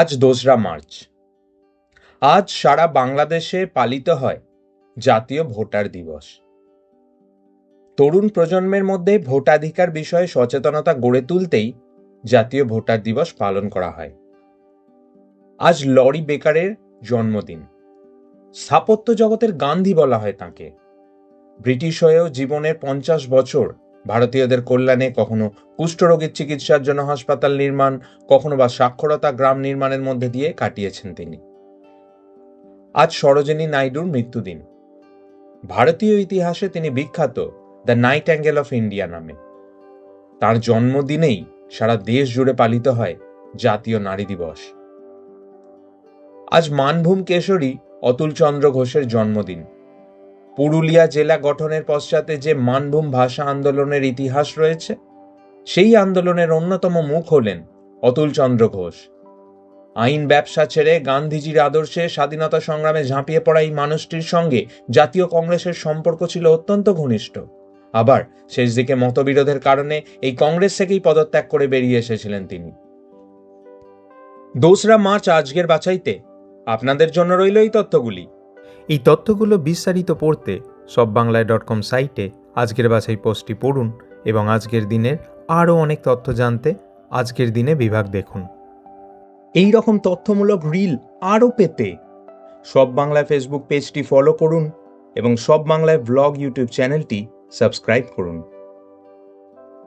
আজ ২রা মার্চ। আজ সারা বাংলাদেশে পালিত হয় জাতীয় ভোটার দিবস। তরুণ প্রজন্মের মধ্যে ভোটাধিকার বিষয়ে সচেতনতা গড়ে তুলতেই জাতীয় ভোটার দিবস পালন করা হয়। আজ লরি বেকারের জন্মদিন। স্থাপত্য জগতের গান্ধী বলা হয় তাঁকে। ব্রিটিশ হয়েও জীবনের ৫০ বছর ভারতীয়দের কল্যাণে কখনো কুষ্ঠরোগীর চিকিৎসার জন্য হাসপাতাল নির্মাণ, কখনো বা সাক্ষরতা গ্রাম নির্মাণের মধ্যে দিয়ে কাটিয়েছেন তিনি। আজ সরোজিনী নাইডুর মৃত্যুদিন। ভারতীয় ইতিহাসে তিনি বিখ্যাত দ্য নাইটিঙ্গেল অফ ইন্ডিয়া নামে। তার জন্মদিনেই সারা দেশ জুড়ে পালিত হয় জাতীয় নারী দিবস। আজ মানভূম কেশরী অতুল চন্দ্র ঘোষের জন্মদিন। পুরুলিয়া জেলা গঠনের পশ্চাতে যে মানভূম ভাষা আন্দোলনের ইতিহাস রয়েছে, সেই আন্দোলনের অন্যতম মুখ হলেন অতুল চন্দ্র ঘোষ। আইন ব্যবসা ছেড়ে গান্ধীজির আদর্শে স্বাধীনতা সংগ্রামে ঝাঁপিয়ে পড়া এই মানুষটির সঙ্গে জাতীয় কংগ্রেসের সম্পর্ক ছিল অত্যন্ত ঘনিষ্ঠ। আবার শেষ দিকে মতবিরোধের কারণে এই কংগ্রেস থেকেই পদত্যাগ করে বেরিয়ে এসেছিলেন তিনি। ২রা মার্চ আজকের বাছাইতে আপনাদের জন্য রইল এই তথ্যগুলি। এই তথ্যগুলো বিস্তারিত পড়তে সববাংলায়.com সাইটে আজকের বাছাই পোস্টটি পড়ুন এবং আজকের দিনের আরও অনেক তথ্য জানতে আজকের দিনে বিভাগ দেখুন। এই রকম তথ্যমূলক রিল আরও পেতে সব বাংলায় ফেসবুক পেজটি ফলো করুন এবং সব বাংলায় ব্লগ ইউটিউব চ্যানেলটি সাবস্ক্রাইব করুন।